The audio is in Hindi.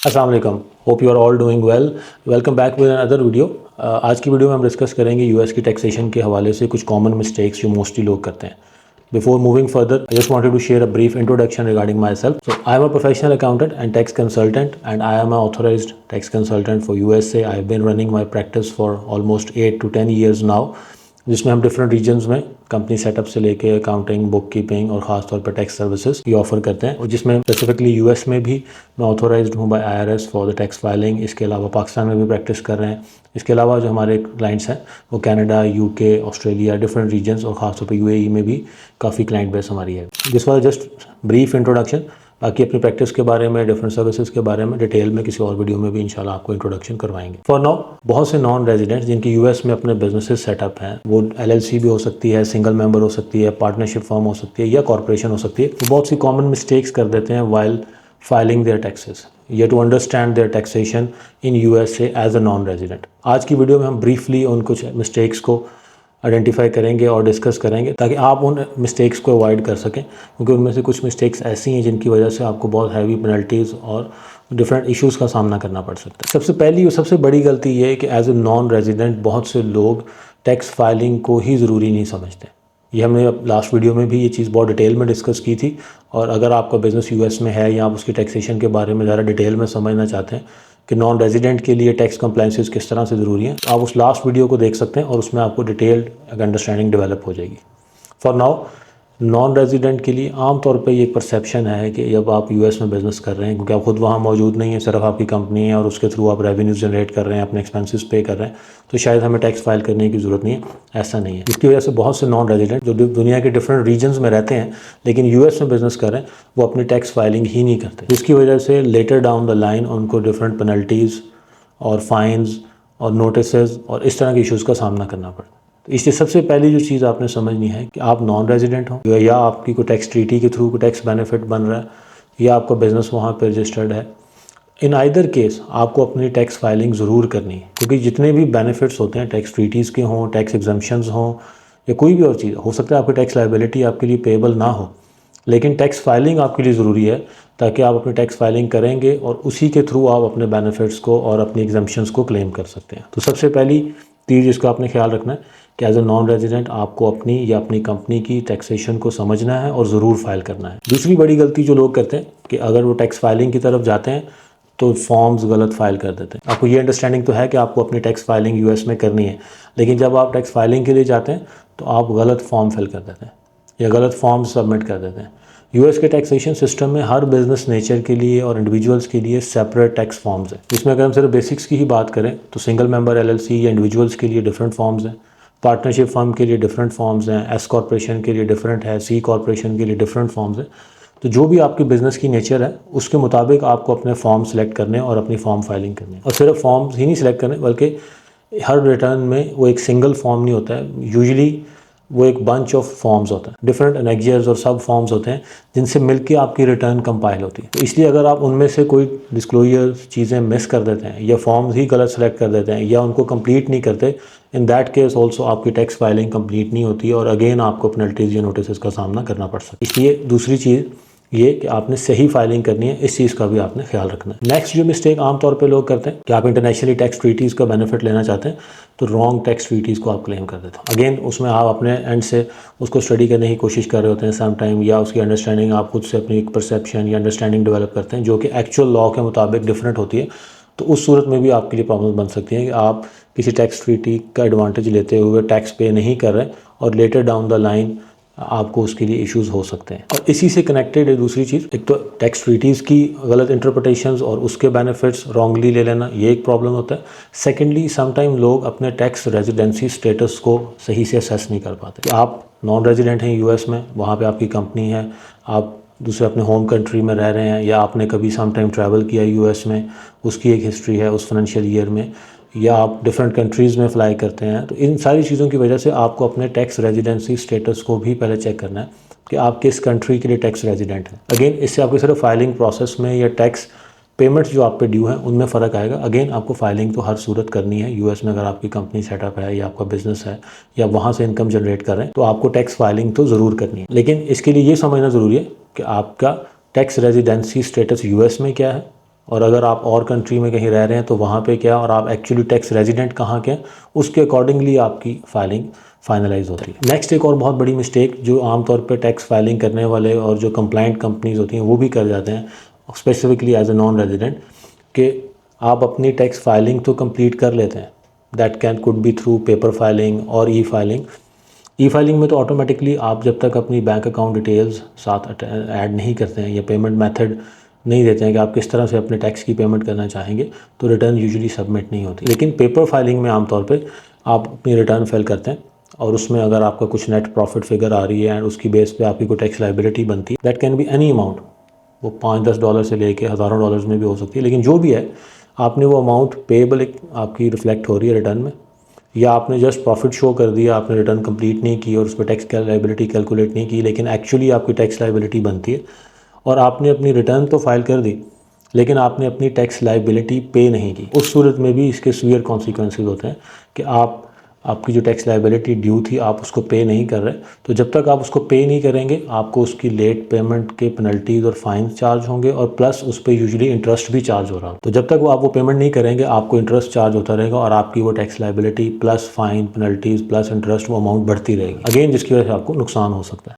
अस्सलाम वालेकुम, hope you are all doing well. Welcome back with another video. आज की वीडियो में हम डिस्कस करेंगे यूएस की टैक्सेशन के हवाले से कुछ कॉमन मिस्टेक्स जो मोस्टली लोग करते हैं। Before moving further, I just wanted to share a brief introduction regarding myself. So, I am a professional accountant and tax consultant, and I am an authorized tax consultant for USA. I have been running my practice for almost 8 to 10 years now, जिसमें हम डिफरेंट रीजन्स में कंपनी सेटअप से लेके अकाउंटिंग, बुक कीपिंग और ख़ास तौर पर टैक्स सर्विसेज ये ऑफर करते हैं, और जिसमें स्पेसिफिकली यूएस में भी मैं ऑथोराइज्ड हूँ by IRS for the tax filing. इसके अलावा पाकिस्तान में भी प्रैक्टिस कर रहे हैं। इसके अलावा जो हमारे क्लाइंट्स हैं वो Canada, UK, Australia, different regions और ख़ासतौर पर यूएई में भी काफ़ी क्लाइंट बेस हमारी है। This was just brief introduction. बाकी अपनी प्रैक्टिस के बारे में, डिफरेंट सर्विसेज के बारे में डिटेल में किसी और वीडियो में भी इंशाल्लाह आपको इंट्रोडक्शन करवाएंगे। फॉर नाउ, बहुत से नॉन रेजिडेंट्स जिनकी यूएस में अपने बिजनेसेस सेटअप हैं, वो एलएलसी भी हो सकती है, सिंगल मेंबर हो सकती है, पार्टनरशिप फर्म हो सकती है या कॉर्पोरेशन हो सकती है, वो बहुत सी कॉमन मिस्टेक्स कर देते हैं वाइल फाइलिंग देयर टैक्सेस या to understand their taxation in USA as a non resident. आज की वीडियो में हम ब्रीफली उन कुछ मिस्टेक्स को आइडेंटिफाई करेंगे और डिस्कस करेंगे ताकि आप उन मिस्टेक्स को अवॉइड कर सकें, क्योंकि उनमें से कुछ मिस्टेक्स ऐसी हैं जिनकी वजह से आपको बहुत हैवी पेनल्टीज़ और डिफरेंट इश्यूज़ का सामना करना पड़ सकता है। सबसे पहली और सबसे बड़ी गलती ये है कि एज ए नॉन रेजिडेंट बहुत से लोग टैक्स फाइलिंग को ही ज़रूरी नहीं समझते। ये हमने लास्ट वीडियो में भी ये चीज़ बहुत डिटेल में डिस्कस की थी, और अगर आपका बिज़नेस यूएस में है या आप उसकी टैक्सेशन के बारे में ज़्यादा डिटेल में समझना चाहते हैं कि नॉन रेजिडेंट के लिए टैक्स कंप्लायंसेस किस तरह से ज़रूरी हैं, आप उस लास्ट वीडियो को देख सकते हैं और उसमें आपको डिटेल्ड अंडरस्टैंडिंग डेवलप हो जाएगी। फॉर नाउ, नॉन रेजिडेंट के लिए आम तौर पे ये एक परसेप्शन है कि जब आप यूएस में बिज़नेस कर रहे हैं, क्योंकि आप खुद वहाँ मौजूद नहीं है, सिर्फ आपकी कंपनी है और उसके थ्रू आप रेवेन्यूज जनरेट कर रहे हैं, अपने एक्सपेंसेस पे कर रहे हैं, तो शायद हमें टैक्स फाइल करने की ज़रूरत नहीं है। ऐसा नहीं है। इसकी वजह से बहुत से नॉन रेजिडेंट जो दुनिया के डिफरेंट रीजन्स में रहते हैं लेकिन यूएस में बिज़नेस कर रहे हैं, वो अपनी टैक्स फाइलिंग ही नहीं करते, जिसकी वजह से लेटर डाउन द लाइन उनको डिफरेंट पेनल्टीज़ और फाइन्स और नोटिसेस और इस तरह के इश्यूज़ का सामना करना पड़ता है। तो इसलिए सबसे पहली जो चीज़ आपने समझनी है कि आप नॉन रेजिडेंट हो या आपकी कोई टैक्स ट्रीटी के थ्रू कोई टैक्स बेनिफिट बन रहा है या आपका बिज़नेस वहाँ पर रजिस्टर्ड है, इन आइदर केस आपको अपनी टैक्स फाइलिंग ज़रूर करनी है, क्योंकि जितने भी बेनिफिट्स होते हैं, टैक्स ट्रीटीज़ के हों, टैक्स एग्जम्पशंस हों या कोई भी और चीज़, हो सकता है आपकी टैक्स लायबिलिटी आपके लिए पेएबल ना हो, लेकिन टैक्स फाइलिंग आपके लिए ज़रूरी है ताकि आप अपनी टैक्स फाइलिंग करेंगे और उसी के थ्रू आप अपने बेनिफिट्स को और अपनी एग्जम्पशंस को क्लेम कर सकते हैं। तो सबसे पहली चीज़ जिसका आपने ख्याल रखना है कि एज ए नॉन रेजिडेंट आपको अपनी या अपनी कंपनी की टैक्सेशन को समझना है और ज़रूर फाइल करना है। दूसरी बड़ी गलती जो लोग करते हैं कि अगर वो टैक्स फाइलिंग की तरफ जाते हैं तो फॉर्म्स गलत फाइल कर देते हैं। आपको ये अंडरस्टैंडिंग तो है कि आपको अपनी टैक्स फाइलिंग यूएस में करनी है, लेकिन जब आप टैक्स फाइलिंग के लिए जाते हैं तो आप गलत फॉर्म फिल कर देते हैं या गलत फॉर्म सबमिट कर देते हैं। यूएस के टैक्सेशन सिस्टम में हर बिजनेस नेचर के लिए और इंडिविजुअल्स के लिए सेपरेट टैक्स फॉर्म्स हैं, जिसमें अगर हम सिर्फ बेसिक्स की ही बात करें तो सिंगल मेंबर एलएलसी या इंडिविजुअल्स के लिए डिफरेंट फॉर्म्स हैं, पार्टनरशिप फर्म के लिए डिफरेंट फॉर्म्स हैं, एस कॉर्पोरेशन के लिए डिफरेंट है, सी कॉर्पोरेशन के लिए डिफरेंट फॉर्म्स हैं। तो जो भी आपकी बिज़नेस की नेचर है उसके मुताबिक आपको अपने फॉर्म सेलेक्ट करने और अपनी फॉर्म फाइलिंग करनी, और सिर्फ फॉर्म्स ही नहीं सिलेक्ट करने बल्कि हर रिटर्न में वो एक सिंगल फॉर्म नहीं होता है, यूजुअली वो एक बंच ऑफ फॉर्म्स होता है, डिफरेंट एनेक्सियर्स और सब फॉर्म्स होते हैं जिनसे मिलके आपकी रिटर्न कंपाइल होती है। तो इसलिए अगर आप उनमें से कोई डिस्क्लोजर चीज़ें मिस कर देते हैं या फॉर्म्स ही गलत सेलेक्ट कर देते हैं या उनको कंप्लीट नहीं करते, इन दैट केस ऑल्सो आपकी टैक्स फाइलिंग कंप्लीट नहीं होती और अगेन आपको पेनल्टीज या नोटिस का सामना करना पड़ सकता है। इसलिए दूसरी चीज़ ये कि आपने सही फाइलिंग करनी है, इस चीज़ का भी आपने ख्याल रखना है। नेक्स्ट जो मिस्टेक आमतौर पे लोग करते हैं कि आप इंटरनेशनली टैक्स ट्रीटीज़ का बेनिफिट लेना चाहते हैं तो रॉन्ग टैक्स ट्रीटीज़ को आप क्लेम कर देते हैं। अगेन उसमें आप अपने एंड से उसको स्टडी करने की कोशिश कर रहे होते हैं सम टाइम, या उसकी अंडरस्टैंडिंग आप खुद से अपनी एक परसेप्शन या अंडरस्टैंडिंग डेवलप करते हैं जो कि एक्चुअल लॉ के मुताबिक डिफरेंट होती है। तो उस सूरत में भी आपके लिए प्रॉब्लम बन सकती है कि आप किसी टैक्स ट्रीटी का एडवांटेज लेते हुए टैक्स पे नहीं कर रहे और लेटर डाउन द लाइन आपको उसके लिए इश्यूज़ हो सकते हैं। और इसी से कनेक्टेड है दूसरी चीज़, एक तो टैक्स ट्रीटीज़ की गलत इंटरप्रिटेशंस और उसके बेनिफिट्स रॉन्गली ले लेना, ये एक प्रॉब्लम होता है। सेकेंडली, समटाइम लोग अपने टैक्स रेजिडेंसी स्टेटस को सही से असेस नहीं कर पाते। आप नॉन रेजिडेंट हैं यूएस में, वहाँ पे आपकी कंपनी है, आप दूसरे अपने होम कंट्री में रह रहे हैं, या आपने कभी सम टाइम ट्रैवल किया यूएस में, उसकी एक हिस्ट्री है उस फाइनेंशियल ईयर में, या आप डिफरेंट कंट्रीज़ में फ़्लाई करते हैं, तो इन सारी चीज़ों की वजह से आपको अपने टैक्स रेजिडेंसी स्टेटस को भी पहले चेक करना है कि आप किस कंट्री के लिए टैक्स रेजिडेंट हैं। अगेन इससे आपको सिर्फ फाइलिंग प्रोसेस में या टैक्स पेमेंट्स जो आप पे ड्यू हैं उनमें फ़र्क आएगा। अगेन आपको फाइलिंग तो हर सूरत करनी है यूएस में, अगर आपकी कंपनी सेटअप है या आपका बिजनेस है या वहाँ से इनकम जनरेट कर रहे हैं तो आपको टैक्स फाइलिंग तो ज़रूर करनी है। लेकिन इसके लिए ये समझना ज़रूरी है कि आपका टैक्स रेजिडेंसी स्टेटस यूएस में क्या है और अगर आप और कंट्री में कहीं रह रहे हैं तो वहाँ पे क्या, और आप एक्चुअली टैक्स रेजिडेंट कहाँ के हैं, उसके अकॉर्डिंगली आपकी फाइलिंग फाइनलाइज होती है। नेक्स्ट एक और बहुत बड़ी मिस्टेक जो आमतौर पे टैक्स फाइलिंग करने वाले और जो कंप्लाइंट कंपनीज होती हैं वो भी कर जाते हैं, specifically as a non resident, कि आप अपनी टैक्स फाइलिंग तो कंप्लीट कर लेते हैं, that can could be through paper filing और ई फाइलिंग। ई फाइलिंग में तो ऑटोमेटिकली आप जब तक अपनी बैंक अकाउंट डिटेल्स साथ ऐड नहीं करते हैं या पेमेंट मेथड नहीं देते हैं कि आप किस तरह से अपने टैक्स की पेमेंट करना चाहेंगे, तो रिटर्न यूजुअली सबमिट नहीं होती। लेकिन पेपर फाइलिंग में आमतौर पे आप अपनी रिटर्न फाइल करते हैं और उसमें अगर आपका कुछ नेट प्रॉफिट फिगर आ रही है एंड उसकी बेस पे आपकी कोई टैक्स लाइबिलिटी बनती है, that can be any amount, वो $5-10 से लेके हज़ारों डॉलर्स में भी हो सकती है, लेकिन जो भी है आपने वो अमाउंट पेएबल आपकी रिफ्लेक्ट हो रही है रिटर्न में, या आपने जस्ट प्रॉफिट शो कर दिया, आपने रिटर्न कंप्लीट नहीं की और उस पर टैक्स लाइबिलिटी कैलकुलेट नहीं की, लेकिन एक्चुअली आपकी टैक्स लाइबिलिटी बनती है और आपने अपनी रिटर्न तो फाइल कर दी लेकिन आपने अपनी टैक्स लाइबिलिटी पे नहीं की। उस सूरत में भी इसके सीवियर कॉन्सिक्वेंसेस होते हैं कि आपकी जो टैक्स लाइबिलिटी ड्यू थी आप उसको पे नहीं कर रहे, तो जब तक आप उसको पे नहीं करेंगे आपको उसकी लेट पेमेंट के पेनल्टीज़ और फाइन चार्ज होंगे और प्लस उस पर यूजुअली इंटरेस्ट भी चार्ज हो रहा है। तो जब तक आप वो पेमेंट नहीं करेंगे आपको इंटरेस्ट चार्ज होता रहेगा और आपकी वो tax liability plus fine penalties plus interest वो अमाउंट बढ़ती रहेगी, अगेन जिसकी वजह से आपको नुकसान हो सकता है।